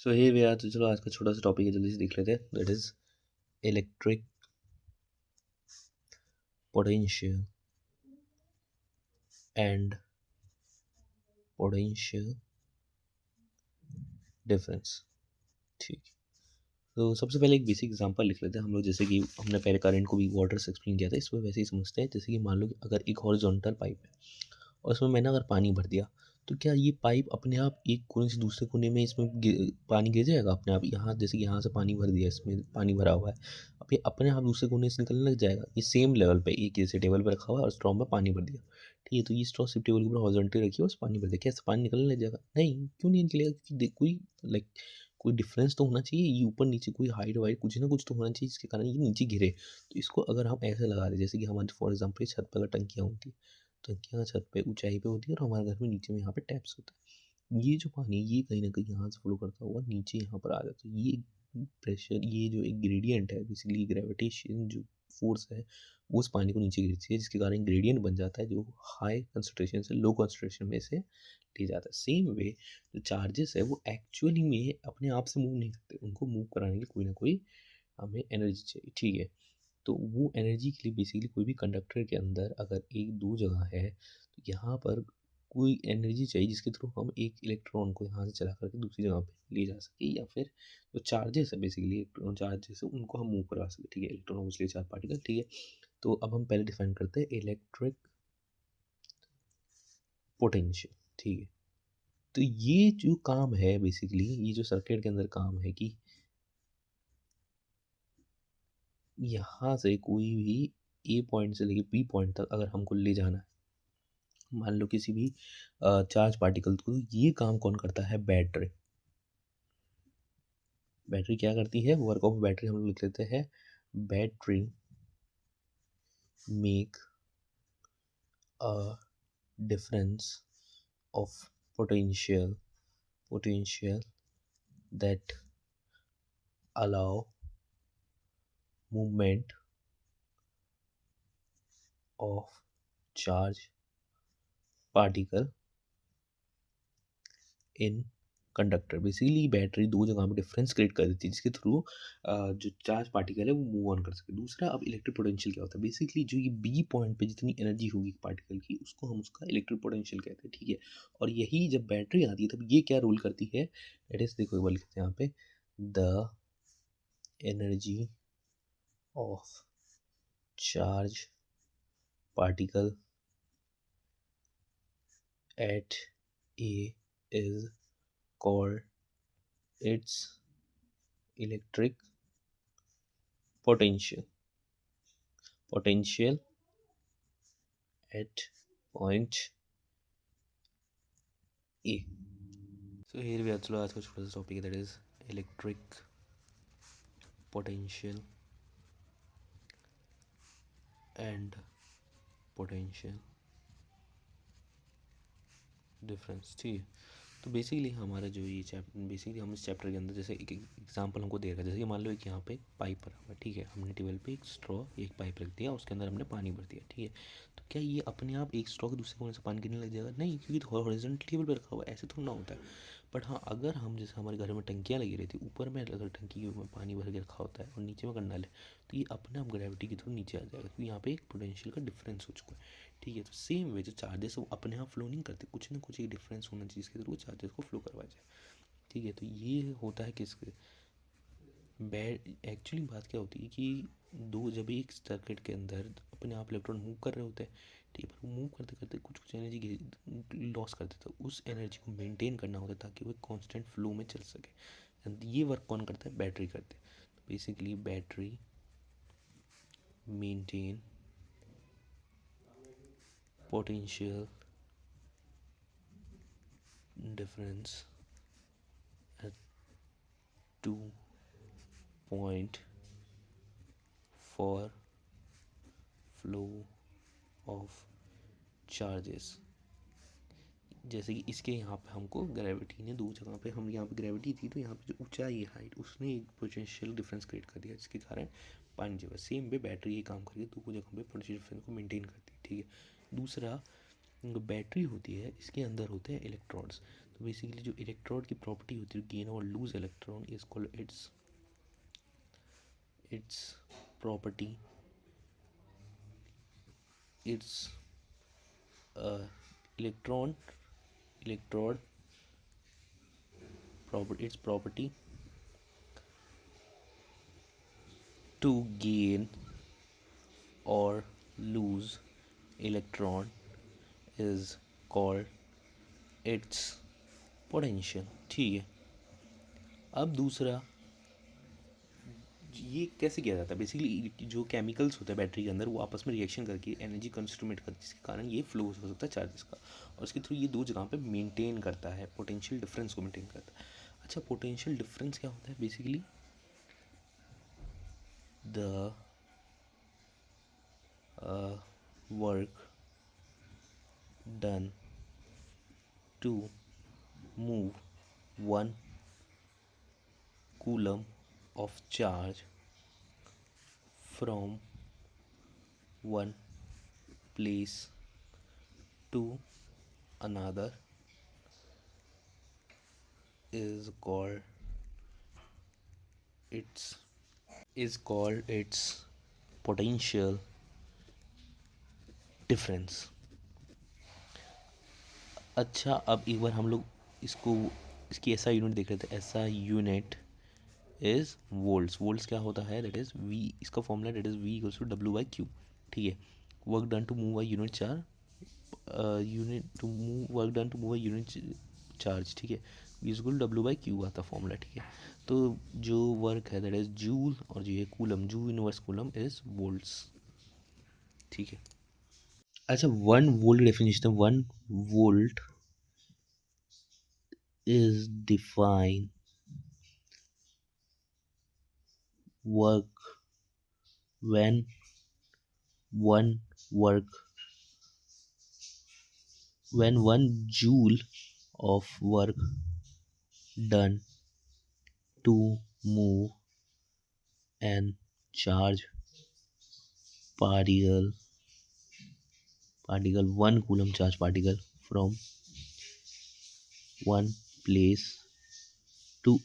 सो हे भैया, तो चलो आज का छोटा सा टॉपिक है, जल्दी से देख लेते हैं। That is electric potential and potential difference. ठीक है, तो सबसे पहले एक बेसिक एग्जांपल लिख लेते हैं हम लोग। जैसे कि हमने पहले करंट को भी वाटर से एक्सप्लेन किया था, इसमें वैसे ही समझते हैं। जैसे कि मान लो कि अगर एक हॉरिजॉन्टल पाइप है और इसमें मैंने अगर पानी भर दिया, तो क्या ये पाइप अपने आप एक कोने से दूसरे कोने में इसमें पानी गिर जाएगा अपने आप? यहाँ जैसे कि यहाँ से पानी भर दिया, इसमें पानी भरा हुआ है, अब ये अपने आप दूसरे कोने से निकलने लग जाएगा? ये सेम लेवल पे एक जैसे टेबल पे रखा हुआ है और स्ट्रॉ में पानी भर दिया, ठीक है, तो ये स्ट्रॉ सिर्फ टेबल के ऊपर हॉरिजॉन्टली रखी है, उस पानी भर दिया, कैसे पानी निकलने लग जाएगा? नहीं, क्यों नहीं निकलेगा? क्योंकि कोई लाइक कोई डिफरेंस तो होना चाहिए, ये ऊपर नीचे कोई हाइट वाइट कुछ ना कुछ तो होना चाहिए जिसके कारण ये नीचे गिरे। तो इसको अगर हम ऐसे लगा दें, जैसे कि हमारे फॉर एग्जाम्पल छत पर अगर टंकियाँ होती है, टंकियाँ छत पे ऊंचाई पे होती है और हमारे घर में नीचे में यहाँ पे टैप्स होता है। ये जो पानी है ये कहीं ना कहीं यहाँ से फ्लो करता हुआ नीचे यहाँ पर आ जाता है। ये प्रेशर, ये जो एक ग्रेडियंट है, बेसिकली ग्रेविटेशन जो फोर्स है वो उस पानी को नीचे खींचती है, जिसके कारण ग्रेडियंट बन जाता है जो हाई कंसंट्रेशन से लो कंसंट्रेशन में से ले जाता है। सेम वे जो चार्जेस है वो एक्चुअली में अपने आप से मूव नहीं करते, उनको मूव कराने के लिए कोई ना कोई हमें एनर्जी चाहिए, ठीक है। तो वो एनर्जी के लिए बेसिकली कोई भी कंडक्टर के अंदर अगर एक दो जगह है, तो यहाँ पर कोई एनर्जी चाहिए जिसके थ्रू हम एक इलेक्ट्रॉन को यहाँ से चला करके दूसरी जगह पे ले जा सके, या फिर जो चार्जेस है बेसिकली इलेक्ट्रॉन चार्जेस है उनको हम मूव करा सके, ठीक है। इलेक्ट्रॉन ऑब्वियसली चार्ज पार्टिकल, ठीक है। तो अब हम पहले डिफाइन करते हैं इलेक्ट्रिक पोटेंशियल, ठीक है। तो ये जो काम है बेसिकली, ये जो सर्किट के अंदर काम है कि यहाँ से कोई भी ए पॉइंट से लेके बी पॉइंट तक अगर हमको ले जाना है, मान लो किसी भी चार्ज पार्टिकल को, ये काम कौन करता है? बैटरी। बैटरी क्या करती है? वर्क ऑफ बैटरी हम लोग लिख लेते हैं, battery make a difference of potential that allow movement of charge particle in conductor. Basically battery दो जगह में डिफरेंस क्रिएट कर देती है जिसके थ्रू जो चार्ज पार्टिकल है वो मूव ऑन कर सके। दूसरा, अब इलेक्ट्रिक पोटेंशियल क्या होता है? बेसिकली जो ये बी पॉइंट पे जितनी एनर्जी होगी पार्टिकल की, उसको हम उसका इलेक्ट्रिक पोटेंशियल कहते हैं, ठीक है। और यही जब बैटरी आती है तब ये क्या रोल करती है? दैट इज, देखो एक बार लिखते हैं यहाँ पे, the energy of charge particle at A is called its electric potential at point A. So here we are, चलो आज का छोटा सा टॉपिक है, that is electric potential and potential difference, ठीक है। तो बेसिकली हमारा जो ये चैप्टर, बेसिकली हम इस चैप्टर के अंदर जैसे एक एग्जांपल हमको दे रखा है। जैसे कि मान लो एक यहाँ पे एक पाइप भरा हुआ है, ठीक है, हमने टेबल पे एक स्ट्रॉ एक पाइप रख दिया, उसके अंदर हमने पानी भर दिया, ठीक है। तो क्या ये अपने आप एक स्ट्रॉ के दूसरे कोने से पानी गिरने लग जाएगा? नहीं, क्योंकि तो हॉरिजॉन्टल टेबल पे रखा हुआ है, ऐसे थोड़ा ना होता है। बट हाँ, अगर हम जैसे हमारे घर में टंकियाँ लगी रहती, ऊपर में अगर टंकी में पानी भर के रखा होता है और नीचे में कंडल है, तो ये अपने आप ग्रेविटी के थ्रू नीचे आ जाएगा, क्योंकि यहाँ पे एक पोटेंशियल का डिफरेंस हो चुका है, ठीक है। तो सेम वे जो चार्जेस वो अपने आप फ्लो नहीं करते, कुछ ना कुछ एक डिफरेंस होना चाहिए जिसके थ्रू चार्जेस को फ्लो करवाया जाए, ठीक है। तो ये होता है किसके बैड। एक्चुअली बात क्या होती है कि दो जब एक सर्किट के अंदर अपने आप इलेक्ट्रॉन मूव कर रहे होते हैं, ठीक है, पर मूव करते करते कुछ कुछ एनर्जी लॉस कर देता है, उस एनर्जी को मेंटेन करना होता है ताकि वो कांस्टेंट फ्लो में चल सके। एंड ये वर्क कौन करता है? बैटरी करते हैं। तो basically battery maintain potential difference at 2 point for flow of charges। जैसे कि इसके यहाँ पे हमको ग्रेविटी ने दो जगह पे, हम यहाँ पे ग्रेविटी थी तो यहाँ पे जो ऊंचाई है हाइट, उसने एक पोटेंशियल डिफरेंस क्रिएट कर दिया जिसके कारण पानी जगह। सेम वे बैटरी ये काम करके दो जगह पे पोटेंशियल डिफरेंस को मेंटेन करती है, ठीक है। दूसरा, जो बैटरी होती है इसके अंदर होते हैं इलेक्ट्रॉन्स। तो बेसिकली जो इलेक्ट्रोड की प्रॉपर्टी होती है गेन और loose electron is called its property it's electron electrode its property to gain or lose electron is called its potential. ठीक है, अब दूसरा ये कैसे किया जाता है? बेसिकली जो केमिकल्स होते हैं बैटरी के अंदर वो आपस में रिएक्शन करके एनर्जी कंस्ट्रूमेट करते हैं, जिसके कारण ये फ्लो हो सकता है चार्जेस का, और इसके थ्रू ये दो जगह पे मेंटेन करता है, पोटेंशियल डिफरेंस को मेंटेन करता है. अच्छा, पोटेंशियल डिफरेंस क्या होता है? Basically the work done to move 1 coulomb of charge from one place to another is called its potential difference. अच्छा, अब एक बार हम लोग इसकी ऐसा यूनिट देख रहे थे. ऐसा यूनिट इज वोल्ट्स. वोल्ट्स क्या होता है? That is V. इसका formula that is V equals to W/Q. ठीक है, work done to move a unit charge, work done to move a unit charge. ठीक है, वी इक्वल W/Q आता formula. ठीक है, तो जो वर्क है दैट इज जूल, और जो है coulomb, joule inverse coulomb is volts. ठीक है. अच्छा, 1 वोल्ट डेफिनेशन है. 1 volt is define work when one work when 1 joule of work done to move an charge particle 1 coulomb charge particle from one place to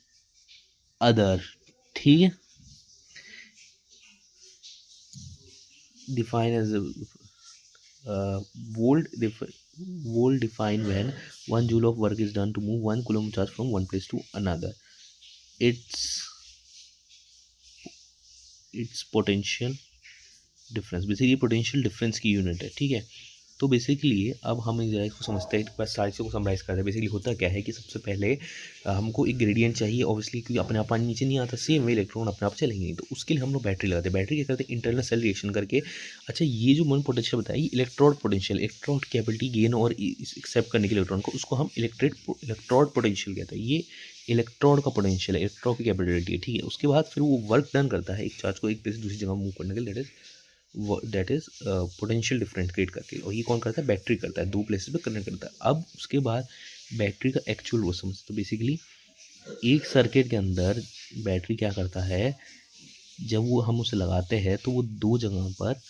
other. ठीक है, define as a volt define when 1 joule of work is done to move 1 coulomb charge from one place to another. its potential difference. Basically potential difference की unit है. ठीक है, तो basically अब हम इस इसको समझते हैं, बस सारी चीज़ों को समराइज़ करते हैं. बेसिकली होता क्या है कि सबसे पहले हमको एक ग्रेडियंट चाहिए ऑब्वियसली, क्योंकि अपने आप पानी नीचे नहीं आता. सेम वे इलेक्ट्रॉन अपने आप चलेंगे नहीं, तो उसके लिए हम लोग बैटरी लगाते हैं. बैटरी क्या करते हैं? इंटरनल सेल रिएक्शन करके. अच्छा, ये जो मन पोटेंशियल बताया, ये electrode potential, electrode capability gain और एक्सेप्ट करने के इलेक्ट्रॉन को, उसको हम इलेक्ट्रोड पोटेंशियल कहते हैं. ये इलेक्ट्रोड का पोटेंशियल है, इलेक्ट्रोड की कैपेबिलिटी है. ठीक है, उसके बाद फिर वो वर्क डन करता है एक चार्ज को एक प्लेस से दूसरी जगह मूव करने के लिए. That is potential difference create करके, और ये कौन करता है? बैटरी करता है. दो प्लेसेस पे कनेक्ट करता है. अब उसके बाद बैटरी का एक्चुअल वो समझ. तो बेसिकली एक सर्किट के अंदर बैटरी क्या करता है, जब वो हम उसे लगाते हैं तो वो दो जगह पर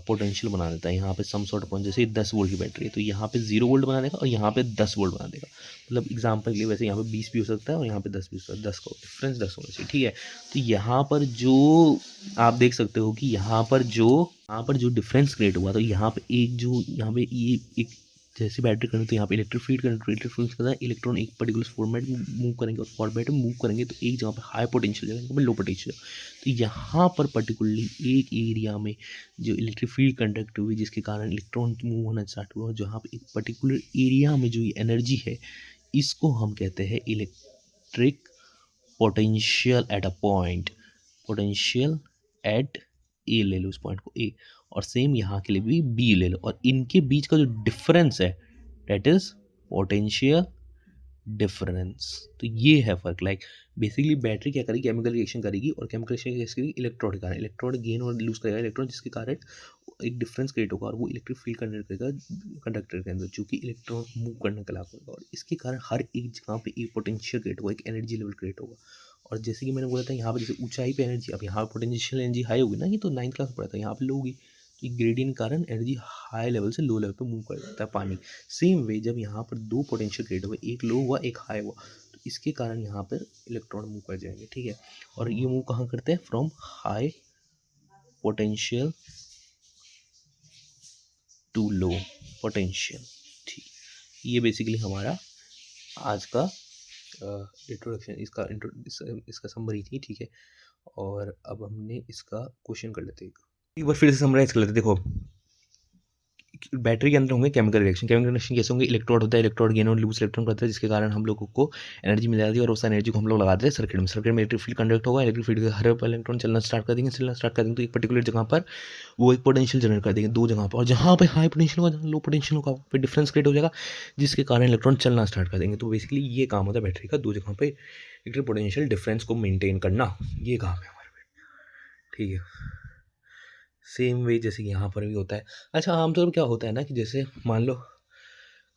पोटेंशियल बना देता है. यहाँ पे सम सॉर्ट पॉइंट, जैसे 10 वोल्ट की बैटरी है तो यहाँ पे 0 वोल्ट बना देगा और यहाँ पे 10 वोल्ट बना देगा. मतलब एग्जांपल के लिए, वैसे यहाँ पे 20 भी हो सकता है और यहाँ पे 10 भी हो सकता है. 10 का डिफरेंस 10 होना चाहिए. ठीक है, तो यहाँ पर जो आप देख सकते हो कि यहाँ पर जो डिफरेंस क्रिएट हुआ, तो यहाँ पे यहाँ पे ये एक जैसे बैटरी करंट, तो यहाँ पे इलेक्ट्रिक फील्ड करता है. इलेक्ट्रॉन एक पर्टिकुलर फॉर्मेट में मूव करेंगे, और फॉर्मेट में मूव करेंगे तो एक जगह पे हाई पोटेंशियल, जगह पे लो पोटेंशियल. तो यहाँ पर पर्टिकुलरली एक एरिया में जो इलेक्ट्रिक फील्ड कंडक्ट हुई, जिसके कारण इलेक्ट्रॉन मूव होना स्टार्ट हुआ, जहाँ पे एक पर्टिकुलर एरिया में जो एनर्जी है, इसको हम कहते हैं electric potential at a point. Potential at a ले लो, उस पॉइंट को ए, और सेम यहाँ के लिए भी बी ले लो, और इनके बीच का जो डिफरेंस है दैट इज पोटेंशियल डिफरेंस. तो ये है फर्क. लाइक बेसिकली बैटरी क्या करेगी? केमिकल रिएक्शन करेगी, और केमिकल रिएक्शन कैसे करेगी? इलेक्ट्रॉन के कारण. इलेक्ट्रॉन गेन और लूज करेगा इलेक्ट्रॉन, जिसके कारण एक डिफरेंस क्रिएट होगा, और वो इलेक्ट्रिक फील्ड कंडक्ट करेगा कंडक्टर के अंदर, जो कि इलेक्ट्रॉन मूव करने के लायक होगा, और इसके कारण हर एक जगह पे एक पोटेंशियल क्रिएट होगा, एक एनर्जी लेवल क्रिएट होगा. और जैसे कि मैंने बोला था, यहाँ पे जैसे ऊंचाई पे एनर्जी, अब यहाँ पोटेंशियल एनर्जी हाई होगी ना, ये तो 9th क्लास में पढ़ा था, यहाँ पे लो होगी. कि ग्रेडियंट के कारण एनर्जी हाई लेवल से लो लेवल पे मूव कर जाता है पानी। सेम वे जब यहाँ पर दो पोटेंशियल क्रिएट हुए, एक लो हुआ एक हाई हुआ, तो इसके कारण यहाँ पर इलेक्ट्रॉन मूव कर जाएंगे, ठीक है। और ये मूव कहाँ करते हैं, from high potential to low potential, ठीक। ये बेसिकली हमारा आज का इंट्रोडक्शन, इसका समरी थी, ठीक है। और अब हमने इसका क्वेश्चन कर लेते हैं, एक बार फिर से समराइज कर लेते हैं। देखो, बैटरी के अंदर होंगे केमिकल रिएक्शन। केमिकल रिएक्शन कैसे होंगे, इलेक्ट्रोड होता है, इलेक्ट्रोड गेन और लूज इलेक्ट्रॉन करता है, जिसके कारण हम लोगों को एनर्जी मिल जाती है, और उस एनर्जी को हम लोग लगाते हैं सर्किट में। सर्किट में इलेक्ट्रिक फील्ड कंडक्ट होगा, इलेक्ट्रिक फील्ड के हर पर इलेक्ट्रॉन चलना स्टार्ट कर देंगे, तो एक पर्टिकुलर जगह पर वो एक पोटेंशियल जनरेट कर देंगे, दो जगह पर, और जहाँ पे हाई पोटेंशियल होगा, जहाँ लो पोटेंशियल होगा, वहाँ पे डिफरेंस क्रिएट हो जाएगा, जिसके कारण इलेक्ट्रॉन चलना स्टार्ट कर देंगे। तो बेसिकली ये काम होता है बैटरी का, दो जगह पे इलेक्ट्रिक पोटेंशियल डिफरेंस को मेंटेन करना, ये काम है हमारा, ठीक है। सेम वे जैसे यहाँ पर भी होता है। अच्छा, आमतौर पर क्या होता है ना कि जैसे मान लो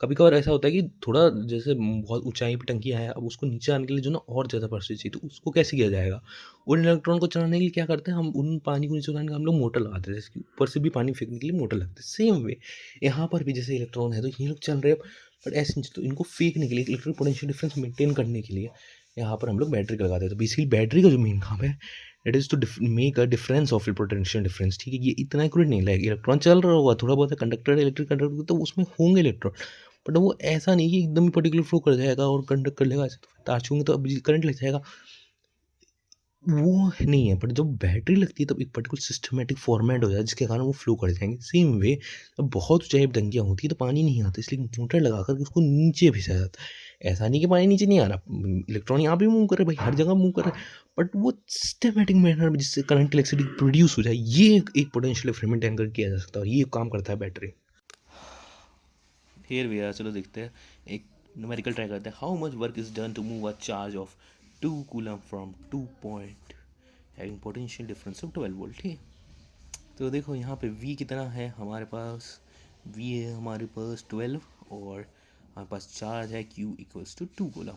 कभी कभार ऐसा होता है कि थोड़ा जैसे बहुत ऊंचाई पे टंकी है, अब उसको नीचे आने के लिए जो ना और ज़्यादा प्रेशर चाहिए, तो उसको कैसे किया जाएगा। उन इलेक्ट्रॉन को चलाने के लिए क्या करते हैं, हम उन पानी को नीचे उतारने का हम लोग मोटर लगाते हैं, जैसे कि ऊपर से भी पानी फेंकने के लिए मोटर लगते हैं। सेम वे यहाँ पर भी जैसे इलेक्ट्रॉन है, तो ये लोग चल रहे हैं, बट ऐसे नहीं, तो इनको फेंकने के लिए, इलेक्ट्रिक पोटेंशियल डिफरेंस मेंटेन करने के लिए यहाँ पर हम लोग बैटरी का लगाते हैं। तो बेसिकली बैटरी का जो मेन काम है, it is to make a difference of potential difference, ठीक है। ये इतना एक्यूरेट नहीं लगेगा, इलेक्ट्रॉन चल रहा होगा, थोड़ा बहुत कंडक्टर, इलेक्ट्रिक कंडक्टर, तो उसमें होंगे इलेक्ट्रॉन, बट वो ऐसा नहीं कि एकदम ही पर्टिकुलर फ्लो कर जाएगा और कंडक्ट कर लेगा, ऐसे तो तार छूंगे तो अब करंट लग जाएगा, वो नहीं है। बट जब बैटरी लगती है तब एक पर्टिकुलर सिस्टमेटिक फॉर्मेट हो जाता है, जिसके कारण वो फ्लो कर जाएंगे। सेम वे जब बहुत ऊंचाई पर टंकियाँ होती है तो पानी नहीं आता, इसलिए मोटर लगा करके उसको नीचे भिजाया जाता है। ऐसा नहीं कि पानी नीचे नहीं आ रहा, इलेक्ट्रॉन यहाँ भी मूव कर रहे हैं भाई, हर जगह मूव कर रहे हैं, बट वो सिस्टमेटिक मैनर में जिससे करंट इलेक्ट्रिसिटी प्रोड्यूस हो जाए, ये एक पोटेंशियल एक्सपेरिमेंट एंकर किया जा सकता है, और ये काम करता है बैटरी। हियर वी आर, चलो देखते हैं, एक न्यूमेरिकल ट्राई करते हैं। How much work is done to move a charge of 2 coulomb from 2 point having potential difference of 12 volt, ठीक है। तो देखो यहाँ पे V कितना है हमारे पास, V है हमारे पास 12, और हमारे पास चार्ज है Q इक्वल्स टू 2 कूलम।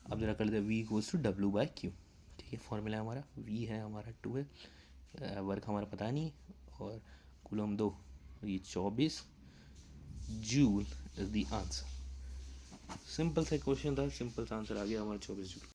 अब जरा कर लेते हैं V इक्वल्स टू W/Q, ठीक है। फॉर्मूला हमारा V है हमारा 12, वर्क हमारा पता नहीं, और कूलम 2, ये 24 joule is the answer. Simple सा क्वेश्चन था, सिंपल सा आंसर आ गया हमारा 24 जूल।